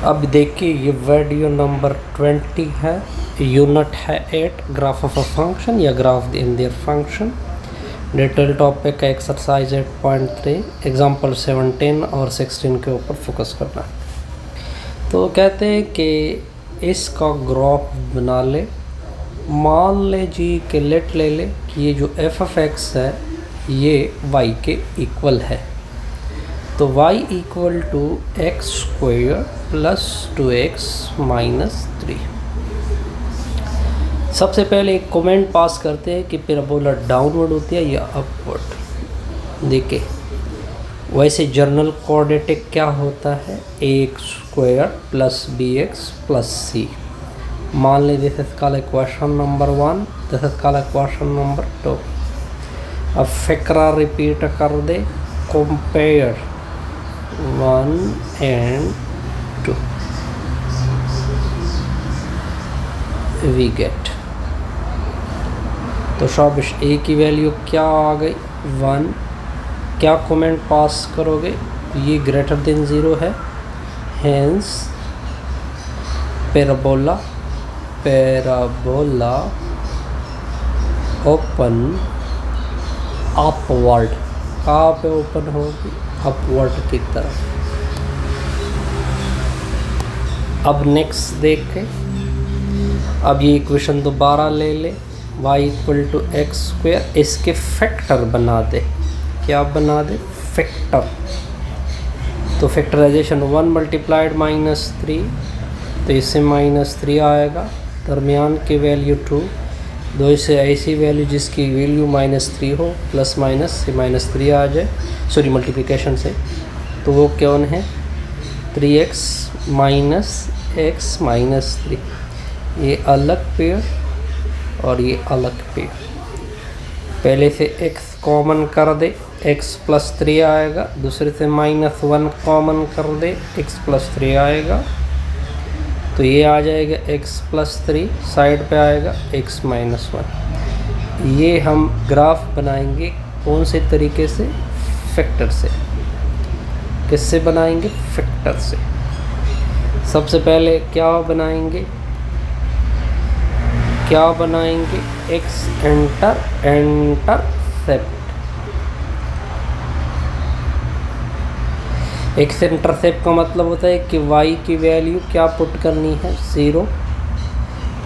अब देखिए ये वीडियो नंबर 20 है, यूनिट है 8, ग्राफ ऑफ अ फंक्शन या graph in their function. Detail topic है एक्सरसाइज 8.3, एग्जाम्पल 17 और 16 के ऊपर फोकस करना है। तो कहते हैं कि इसका ग्राफ बना ले। मान ले जी कि लेट ले ले कि ये जो एफ ऑफ एक्स है ये y के इक्वल है, तो y equal to x square plus 2x minus 3। सबसे पहले एक कमेंट पास करते हैं कि पैराबोला डाउनवर्ड होती है या अपवर्ड। देखिए वैसे जर्नल कोऑर्डिनेट क्या होता है, x square plus b x plus c. मान लें this is called question number 1, this is called question number 2। अब फिक्रा रिपीट कर दे, कंपेयर 1 and 2 we get। तो शाबाश, ए की वैल्यू क्या आ गई 1। क्या कमेंट पास करोगे, ये ग्रेटर देन 0 है, हेंस पैराबोला ओपन अपवर्ड। कहाँ पे ओपन होगी, अपवर्ड की तरफ। अब नेक्स्ट देखें, अब ये इक्वेशन दोबारा ले ले, y equal to x square, इसके फैक्टर बना दे। क्या बना दे, फैक्टर। तो फैक्टराइजेशन 1 मल्टीप्लाइड माइनस 3, तो इससे माइनस 3 आएगा, दरमियान की वैल्यू 2, दो से ऐसी वैल्यू जिसकी वैल्यू माइनस 3 हो, प्लस माइनस से माइनस 3 आ जाए, सॉरी मल्टीप्लिकेशन से, तो वो कौन है 3x माइनस एक्स माइनस 3। ये अलग पेयर और ये अलग पेयर। पहले से x कॉमन कर दे, x प्लस 3 आएगा, दूसरे से माइनस 1 कॉमन कर दे, x प्लस 3 आएगा, तो ये आ जाएगा x प्लस 3, साइड पे आएगा x माइनस 1। ये हम ग्राफ बनाएंगे कौन से तरीके से, फैक्टर से। किससे बनाएंगे, फैक्टर से। सबसे पहले क्या बनाएंगे, x इंटरसेप्ट। एक्स इंटरसेप्ट का मतलब होता है कि y की वैल्यू क्या पुट करनी है, 0,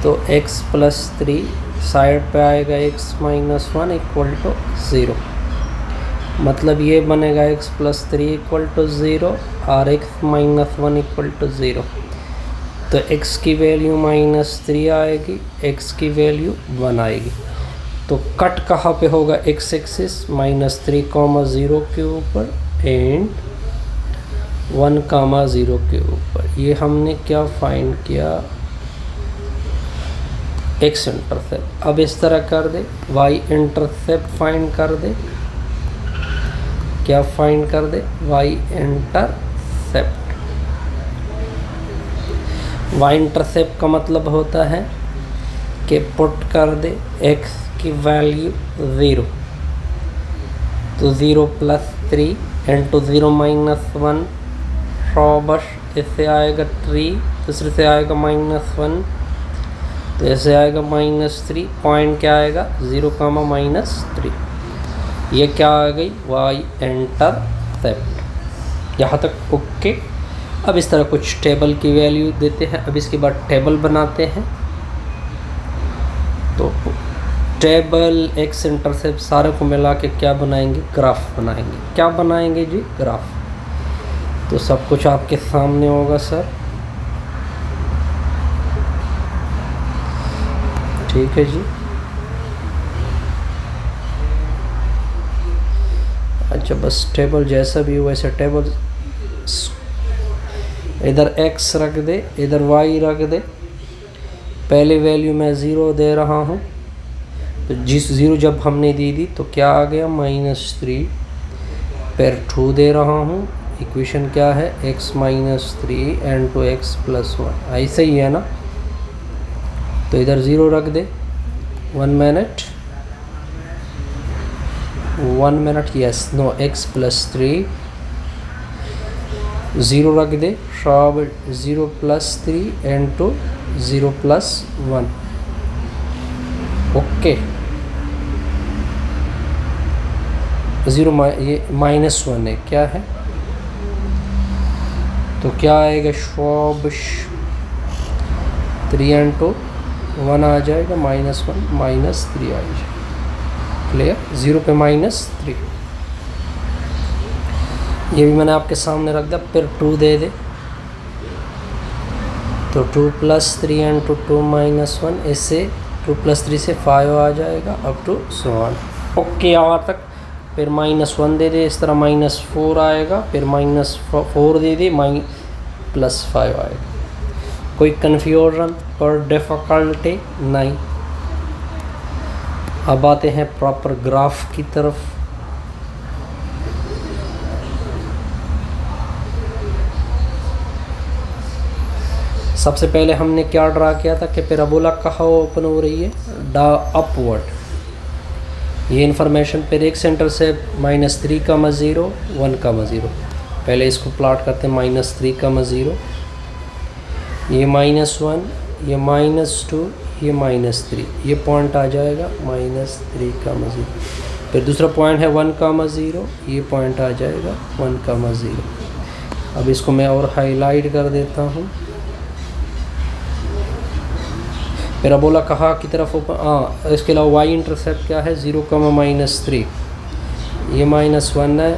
तो x प्लस 3, साइड पे आएगा x माइनस 1 इक्वल टू 0। मतलब ये बनेगा x प्लस 3 इक्वल टू 0 और x माइनस 1 इक्वल टू 0। तो x की वैल्यू माइनस 3 आएगी, x की वैल्यू 1 आएगी। तो कट कहाँ पे होगा, x एक्सिस माइनस 3,0 के ऊपर एंड 1,0 के ऊपर। ये हमने क्या फाइंड किया, x इंटरसेप्ट। अब इस तरह कर दे, y इंटरसेप्ट फाइंड कर दे। क्या फाइंड कर दे, y इंटरसेप्ट। y इंटरसेप्ट का मतलब होता है कि पुट कर दे x की वैल्यू 0, तो 0 प्लस 3 इंटू 0 माइनस 1, बस इससे आएगा 3, दूसरे से आएगा माइनस 1, तो ऐसे आएगा माइनस 3। पॉइंट क्या आएगा, 0 माइनस 3। ये क्या आ गई, y इंटरसेप्ट। यहाँ तक ओके। अब इस तरह कुछ टेबल की वैल्यू देते हैं। अब इसके बाद टेबल बनाते हैं। तो टेबल x इंटरसेप्ट सारे को मिला के क्या बनाएंगे, ग्राफ बनाएंगे। क्या बनाएंगे जी, ग्राफ। तो सब कुछ आपके सामने होगा सर, ठीक है जी। अच्छा, बस टेबल जैसा भी हो वैसे टेबल, इधर x रख दे, इधर y रख दे। पहले वैल्यू मैं 0 दे रहा हूँ, तो जिस 0 जब हमने दी तो क्या आ गया, -3 पर 2 दे रहा हूँ। इक्वेशन क्या है, x minus 3 and 2x plus 1, ऐसे ही है ना। तो इधर 0 रख दे। 1 minute, yes, no, x plus 3 zero रख दे, शाब 0+3 इंटू 0+1, ओके। 0 ये -1 है, क्या है, तो क्या आएगा शाब 3 इंटू 1 आ जाएगा, -1 -3 आ जाएगा, क्लियर। 0 पे -3, ये भी मैंने आपके सामने रख दिया। फिर 2 दे दे, तो 2+3 इंटू 2 -1, इससे 2+3 से 5 आ जाएगा, अप टू 1, ओके यहाँ तक। फिर -1 दे दे, इस तरह -4 आएगा, फिर -4 दे दे, +5 आएगा। कोई कन्फ्यूजन और डिफ़िकल्टी नहीं। अब आते हैं प्रॉपर ग्राफ की तरफ। सबसे पहले हमने क्या ड्रा किया था कि पैराबोला कहाँ ओपन हो रही है, अपवर्ड। ये इंफॉर्मेशन फिर एक सेंटर से -3,0 1,0। पहले इसको प्लॉट करते हैं, -3,0, ये -1, ये -2, ये -3, ये पॉइंट आ जाएगा -3,0। फिर दूसरा पॉइंट है 1,0, ये पॉइंट आ जाएगा 1,0। अब इसको मैं और हाईलाइट कर देता हूँ। पैराबोला कहाँ की तरफ ओपन, इसके अलावा वाई इंटरसेप्ट क्या है, 0, -3, ये -1 है,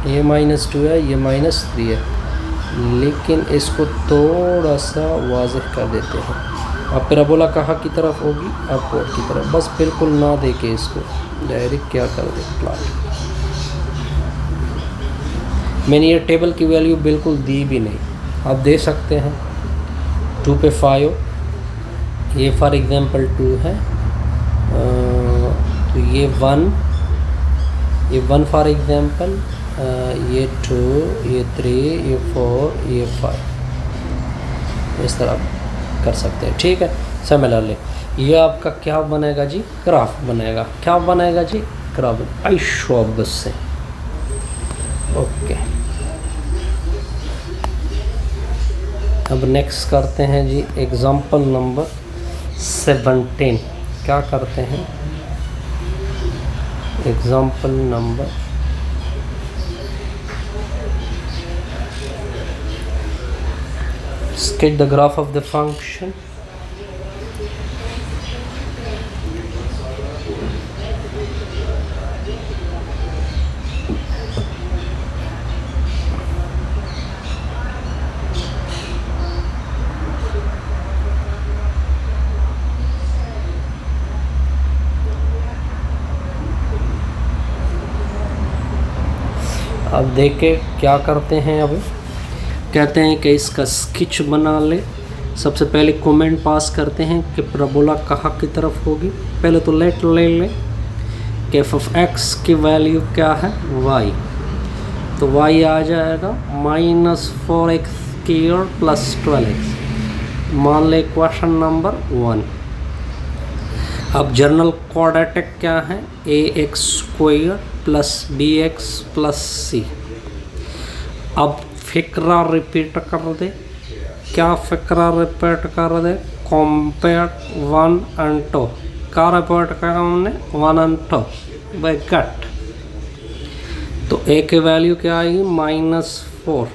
ये -2 है, ये -3 है, लेकिन इसको थोड़ा सा वाज़ेह कर देते हैं। अब पैराबोला कहाँ की तरफ होगी, अपवर्ड की तरफ। बस बिल्कुल ना देके इसको डायरेक्ट क्या कर दे, प्लॉट। मैंने ये टेबल की वैल्यू बिल्कुल दी भी नहीं, आप दे सकते हैं। 2 पे 5, ये फॉर एग्जांपल 2 है, तो ये 1 फॉर एग्जांपल, ये 2, ये 3, ये 4, ये 5, इस तरह कर सकते हैं, ठीक है। सिमिलरली ये आपका क्या बनेगा जी, ग्राफ बनेगा। क्या बनेगा जी, ग्राफ। आई शो बस से, ओके। अब नेक्स्ट करते हैं जी एग्जांपल नंबर 17। क्या करते हैं, example number sketch the graph of the function. अब देखे क्या करते हैं। अब कहते हैं कि इसका स्केच बना ले। सबसे पहले कमेंट पास करते हैं कि पैराबोला कहाँ की तरफ होगी। पहले तो लेट ले ले कि एफ ऑफ एक्स की वैल्यू क्या है, वाई। तो वाई आ जाएगा -4x² + 12x। मान ले क्वेश्चन नंबर 1। अब जनरल क्वाड्रेटिक क्या है, ax² + bx + c। अब फिक्रा रिपीट कर दे। क्या फिक्रा रिपीट कर दे, कंपेयर 1 and 2। क्या रिपीट करा हमने, 1 and 2 बाय गट। तो a की वैल्यू क्या आएगी, -4।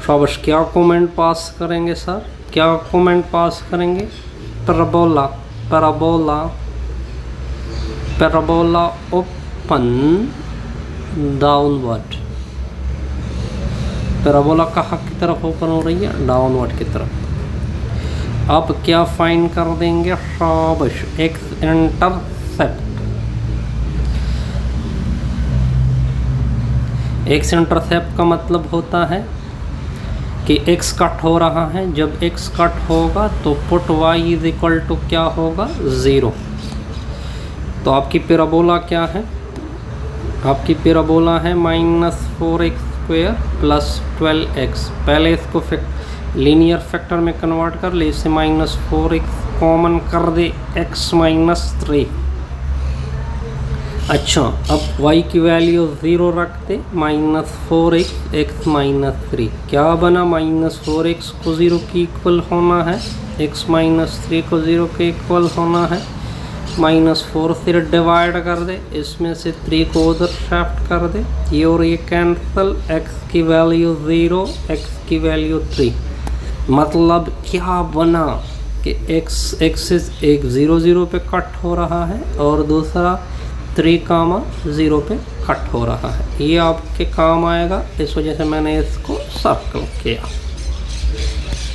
शाबाश। क्या कमेंट पास करेंगे सर, क्या कमेंट पास करेंगे, parabola parabola parabola open downward. Parabola कहाँ की तरफ ओपन हो रही है, डाउनवर्ड की तरफ। अब क्या फाइंड कर देंगे, शाबाश, एक्स इंटरसेप्ट। एक्स इंटरसेप्ट का मतलब होता है कि x कट हो रहा है। जब x कट होगा तो पुट y = क्या होगा, 0। तो आपकी पैराबोला क्या है, आपकी पैराबोला है -4x² + 12x। पहले इसको लीनियर फैक्टर में कन्वर्ट कर ले, इसे -4x कॉमन कर दे, x - 3। अच्छा, अब y की वैल्यू 0 रखते, -4x x -3 क्या बना, -4x को 0 की इक्वल होना है, x -3 को 0 के इक्वल होना है। -4 से डिवाइड कर दे, इसमें से 3 को उधर शिफ्ट कर दे, ये और ये कैंसल, x की वैल्यू 0 x की वैल्यू 3। मतलब क्या बना कि x एक्सिस एक 0 0 पे कट हो रहा है और दूसरा 3, 0 पे कट हो रहा है। ये आपके काम आएगा, इस वजह से मैंने इसको सर्कल किया।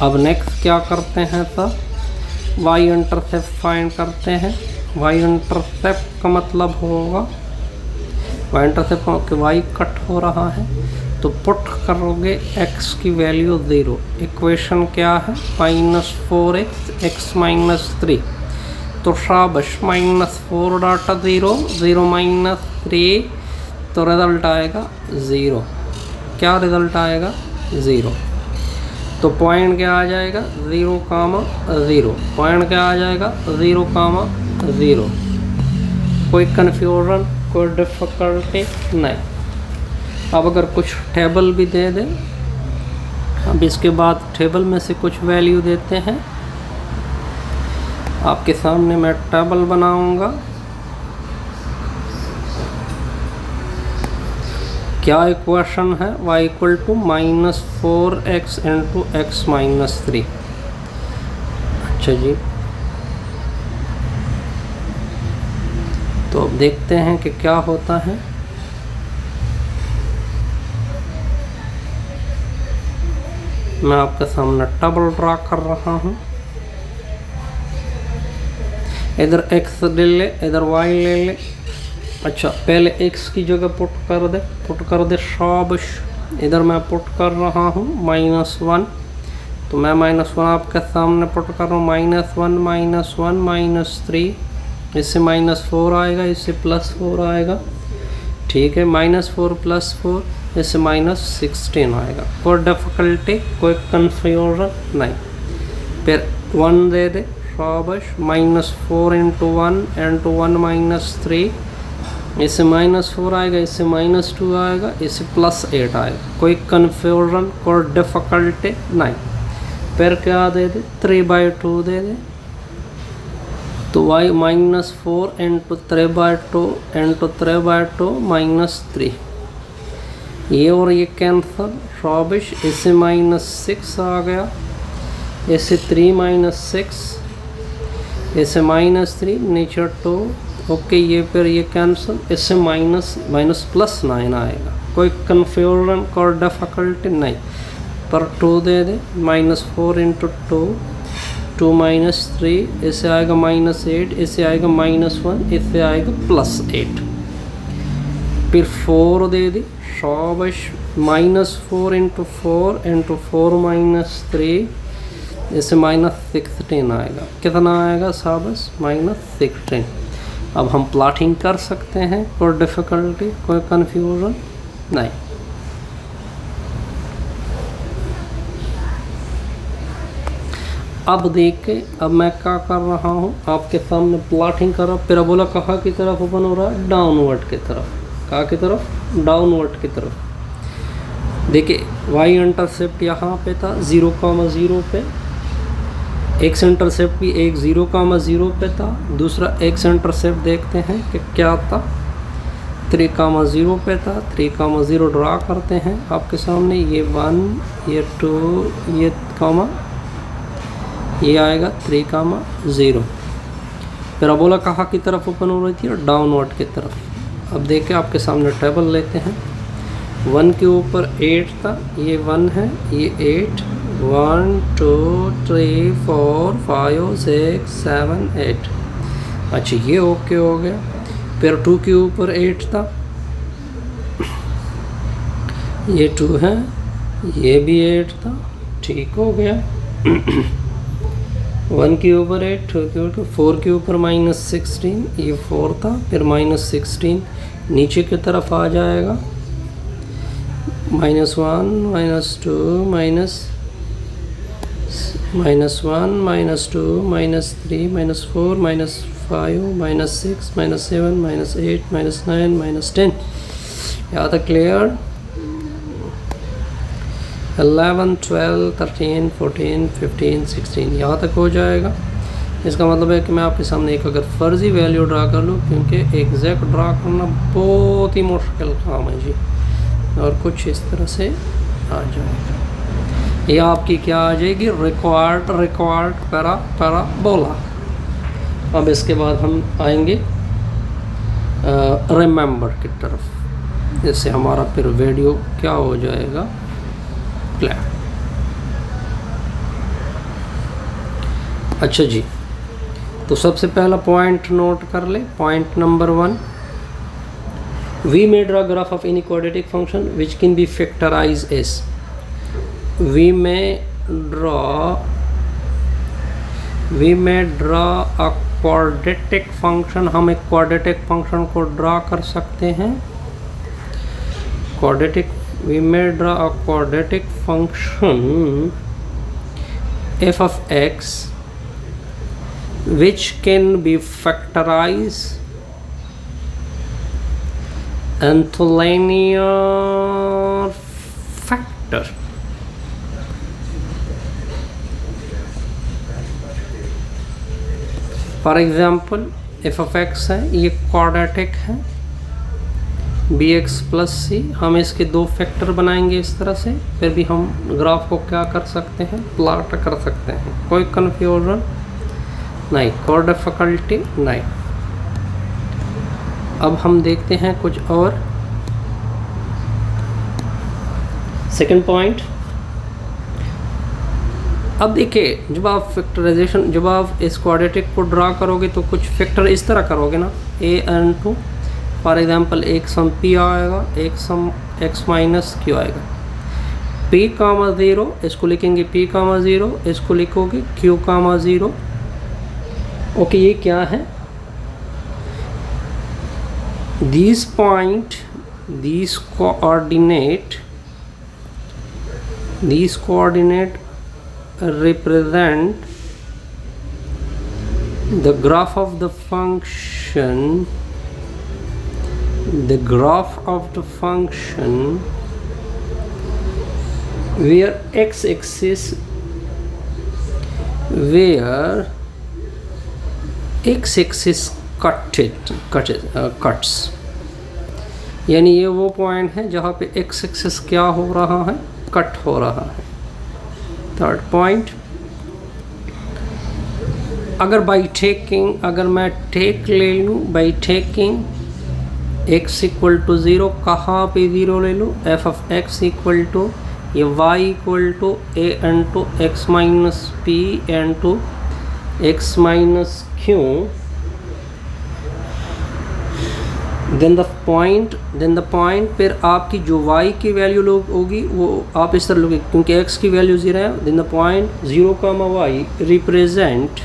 अब नेक्स्ट क्या करते हैं सर, y इंटरसेप्ट फाइंड करते हैं। y इंटरसेप्ट का मतलब होगा, y इंटरसेप्ट कि y कट हो रहा है तो पुट करोगे x की वैल्यू 0। इक्वेशन क्या है, -4x x -3, तो शाबाश -4 डाटा 0 0 -3, तो रिजल्ट आएगा 0। क्या रिजल्ट आएगा, 0। तो पॉइंट क्या आ जाएगा, 0, 0। पॉइंट क्या आ जाएगा, 0, 0। कोई कन्फ्यूजन, कोई डिफ़िकल्टी नहीं। अब अगर कुछ टेबल भी दे दें, अब इसके बाद टेबल में से कुछ वैल्यू देते हैं। आपके सामने मैं टेबल बनाऊंगा। क्या इक्वेशन है, y = -4x × x -3। अच्छा जी, तो अब देखते हैं कि क्या होता है। मैं आपके सामने टेबल ड्रा कर रहा हूँ। इधर x ले ले, इधर y ले ले। अच्छा, पहले x की जगह पुट कर दे शाबाश। इधर मैं पुट कर रहा हूँ -1, तो मैं -1 आपके सामने पुट कर रहा हूँ। -1 -3, इससे -4 आएगा, इससे +4 आएगा। ठीक है, -4 + 4, इससे -16 आएगा। कोई डिफ़िकल्टी, कोई कन्फ्यूजन नहीं। फिर 1 दे दे शाबाश, -4 × 1 × 3, इससे -4 आएगा, इससे -2 आएगा, इससे +8 आएगा। कोई कन्फ्यूजन, कोई डिफ़िकल्टी नहीं। फिर क्या दे दे, 3/2 दे दे, तो y -4 × 3/2 × 3/2 -3, ये और ये कैंसल शाबाश। इससे -6 आ गया, इससे 3 - 6, इससे -3, नीचे 2। ओके, ये फिर ये कैंसल, इससे -+9 आएगा। कोई कन्फ्यूजन, कोई डिफ़िकल्टी नहीं। पर 2 दे दे, -4 × 2, 2 - 3, इससे आएगा -8, इससे आएगा -1, इससे आएगा +8। फिर 4 दे दी शाबाश, -4 × 4 × 4 - 3, इससे -16 आएगा। कितना आएगा शाबाश, -16। अब हम प्लॉटिंग कर सकते हैं, कोई डिफ़िकल्टी, कोई कन्फ्यूजन नहीं। अब देखिए, अब मैं क्या कर रहा हूँ, आपके सामने प्लॉटिंग कर रहा हूँ। पैराबोला कहाँ की तरफ ओपन हो रहा है, डाउनवर्ड की तरफ। कहाँ की तरफ, डाउनवर्ड की तरफ। देखिए, y इंटरसेप्ट यहाँ पे था 0, 0 पे। x इंटरसेप्ट भी एक 0, 0 पे था। दूसरा x इंटरसेप्ट देखते हैं कि क्या था, 3, 0 पे था। 3, 0 ड्रा करते हैं आपके सामने। ये 1, ये 2, ये कॉमा, ये आएगा 3, 0। पैराबोला कहाँ की तरफ ओपन हो रही थी, डाउनवर्ड की तरफ। अब देखिए, आपके सामने टेबल लेते हैं। 1 के ऊपर 8 था, ये 1 है, ये 8, 1 2 3 4 5 6 7 8। अच्छा, ये ओके हो गया। फिर 2 के ऊपर 8 था, ये 2 है, ये भी 8 था, ठीक हो गया। 1 के ऊपर 8, 2 के ऊपर 4 के ऊपर -16, ये 4 था, फिर -16 नीचे की तरफ आ जाएगा। -1 -2 -1 -2 -3 -4 -5 -5 -6 -7 -8 -9 -10 यहाँ तक क्लियर। 11 12 13 14 15 16 यहाँ तक हो जाएगा। इसका मतलब है कि मैं आपके सामने एक अगर फ़र्ज़ी वैल्यू ड्रा कर लूँ, क्योंकि एग्जैक्ट ड्रा करना बहुत ही मुश्किल काम है जी, और कुछ इस तरह से आ जाएगा। ये आपकी क्या आ जाएगी, रिक्वायर्ड पैराबोला। अब इसके बाद हम आएंगे रिमेंबर की तरफ, इससे हमारा फिर वीडियो क्या हो जाएगा, क्लियर। अच्छा जी, तो सबसे पहला पॉइंट नोट कर ले, point number 1, we may draw graph of any quadratic function which can be factorized as, we may draw a quadratic function। हम एक quadratic function को ड्रा कर सकते हैं, we may draw a quadratic function f of x which can be factorized into linear factor। For example f of x है, ये quadratic है, bx plus सी, हम इसके दो फैक्टर बनाएंगे इस तरह से, फिर भी हम ग्राफ को क्या कर सकते हैं, प्लॉट कर सकते हैं। कोई कन्फ्यूजन नहीं, कोई डिफिकल्टी नहीं। अब हम देखते हैं कुछ और। सेकंड पॉइंट, अब देखिए, जब आप फैक्टराइजेशन, जब आप इस क्वाड्रेटिक को ड्रा करोगे तो कुछ फैक्टर इस तरह करोगे ना, an2 फॉर एग्जांपल, एक सम p आएगा, एक सम x माइनस q आएगा। p कामा 0 इसको लिखेंगे p कामा 0, इसको लिखोगे q कामा 0। ओके, ये क्या है, these point, these coordinate represent the graph of the function, where x-axis, cuts, यानी ये वो पॉइंट है जहाँ पे x एक्सिस क्या हो रहा है, कट हो रहा है। थर्ड पॉइंट, अगर बाई टेकिंग, अगर मैं टेक ले लूँ, by taking x equal to 0, कहाँ पे 0 ले लूँ, f of x equal to ये y equal to a into x minus p into x minus q, then the point फिर आपकी जो y की वैल्यू लोग होगी वो आप इस तरह लोगे, क्योंकि x की वैल्यू 0 है। Then the point 0, y represent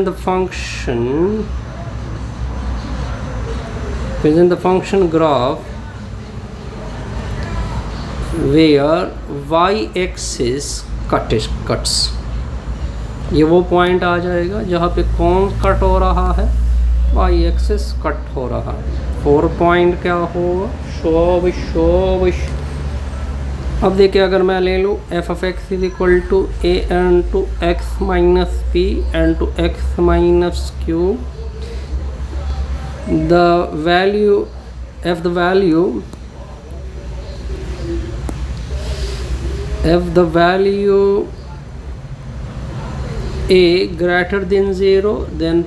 the function graph where y axis cuts. ये वो पॉइंट आ जाएगा जहाँ पे कौन कट हो रहा है, y एक्सिस कट हो रहा है। 4 पॉइंट क्या होगा, शोविश। अब देखिए, अगर मैं ले लूँ f of x is equal to a into x minus p into x minus q, the value a greater than 0, then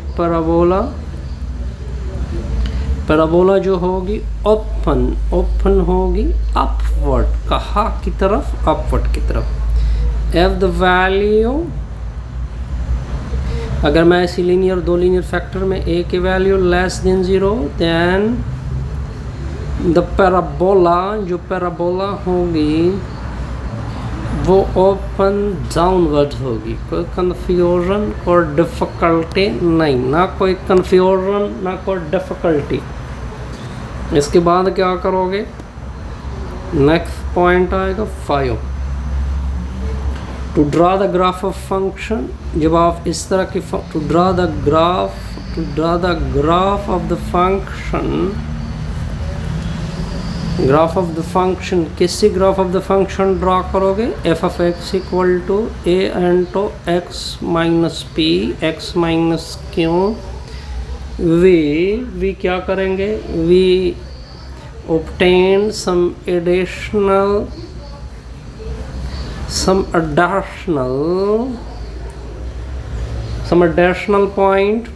parabola जो होगी ओपन होगी अपवर्ड, कहाँ की तरफ, अपवर्ड की तरफ। एफ द वैल्यू, अगर मैं ऐसी लीनियर, दो लीनियर फैक्टर में a की value less than 0, then the parabola, जो पैराबोला होगी वो ओपन डाउनवर्ड होगी। कोई कन्फ्यूजन, कोई डिफ़िकल्टी नहीं, ना कोई कन्फ्यूजन ना कोई डिफ़िकल्टी। इसके बाद क्या करोगे, नेक्स्ट पॉइंट आएगा 5। To draw the graph of function, जब आप इस तरह के to draw the graph of the function, graph of the function, किससे graph of the function draw करोगे? F of x equal to a into x minus p x minus q. We क्या करेंगे? We obtain some additional point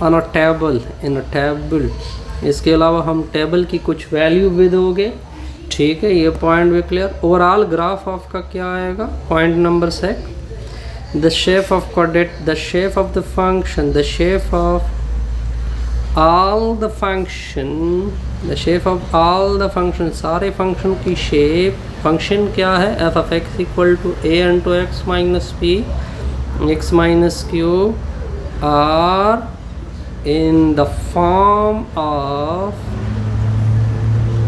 on a table, in a table। इसके अलावा हम table की कुछ value भी दोगे, ठीक है, ये पॉइंट भी क्लियर। ओवरऑल ग्राफ ऑफ का क्या आएगा? Point number 6, the shape of coordinate, the shape of the function, the shape of all the function, the shape of all the function, सारे फंक्शन की शेप, फंक्शन क्या है? F of x equal to a into x minus p x minus q are in the form of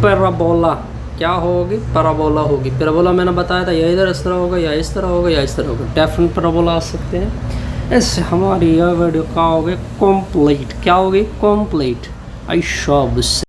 parabola. क्या होगी? Parabola होगी। Parabola मैंने बताया था, या इधर इस तरह होगा, या इस तरह होगा, या इस तरह होगा। डेफिनेट पैराबोला आ सकते हैं। इससे हमारी यह वीडियो क्या होगी? कंप्लीट। क्या होगी? कंप्लीट। आई शॉब से